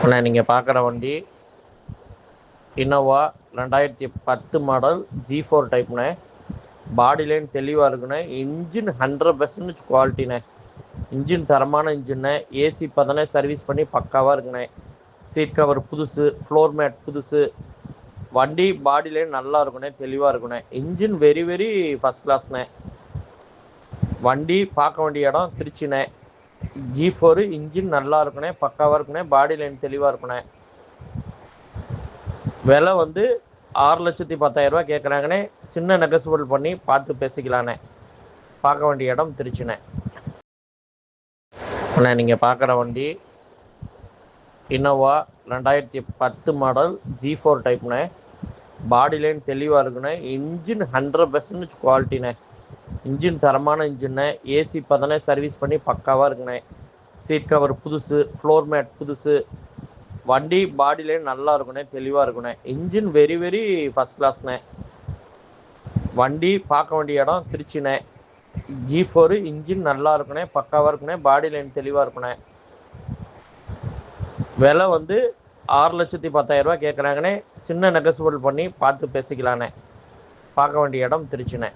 அண்ணா நீங்கள் பார்க்குற வண்டி இனோவா 2010 மாடல் G4 டைப்ண்ணே. பாடி லைன் தெளிவாக இருக்குண்ணே. இன்ஜின் 100% குவாலிட்டிண்ணே. இன்ஜின் தரமான இன்ஜின்ண்ணே. ஏசி பார்த்தோன்னே சர்வீஸ் பண்ணி பக்காவாக இருக்குண்ணே. சீட் கவர் புதுசு, ஃப்ளோர் மேட் புதுசு. வண்டி பாடி லைன் நல்லா இருக்குண்ணே, தெளிவாக இருக்குண்ணே. இன்ஜின் வெரி வெரி ஃபஸ்ட் கிளாஸ்ண்ணே. வண்டி பார்க்க வேண்டிய இடம் திருச்சிண்ணே. G4 இன்ஜின் நல்லா இருக்குண்ணே, பக்காவாக இருக்குண்ணே. பாடி லைன் தெளிவாக இருக்குண்ணே. விலை வந்து 6,10,000 கேட்குறாங்கண்ணே. சின்ன நெகோசியபிள் பண்ணி பார்த்து பேசிக்கலாண்ணே. பார்க்க வேண்டிய இடம் திருச்சிண்ணே. அண்ணா நீங்கள் பார்க்குற வண்டி இனோவா 2010 மாடல் G4 டைப்ண்ணே. பாடி லைன் தெளிவாக இருக்குண்ணே. இன்ஜின் 100% குவாலிட்டிண்ணே. இன்ஜின் தரமான இன்ஜின்ண்ணே. ஏசி பார்த்தோன்னே சர்வீஸ் பண்ணி பக்காவாக இருக்குண்ணே. சீட் கவர் புதுசு, ஃப்ளோர் மேட் புதுசு. வண்டி பாடி லைன் நல்லா இருக்குண்ணே, தெளிவாக இருக்குண்ணே. இன்ஜின் வெரி வெரி ஃபஸ்ட் கிளாஸ்ண்ணே. வண்டி பார்க்க வேண்டிய இடம் திருச்சிண்ணே. G4 இன்ஜின் நல்லா இருக்குண்ணே, பக்காவாக இருக்குண்ணே. பாடி லைன் தெளிவாக இருக்குண்ணே. விலை வந்து 6,10,000 கேட்குறாங்கண்ணே. சின்ன நெகோசியபிள் பண்ணி பார்த்து பேசிக்கலாண்ணே. பார்க்க வேண்டிய இடம் திருச்சிண்ணே.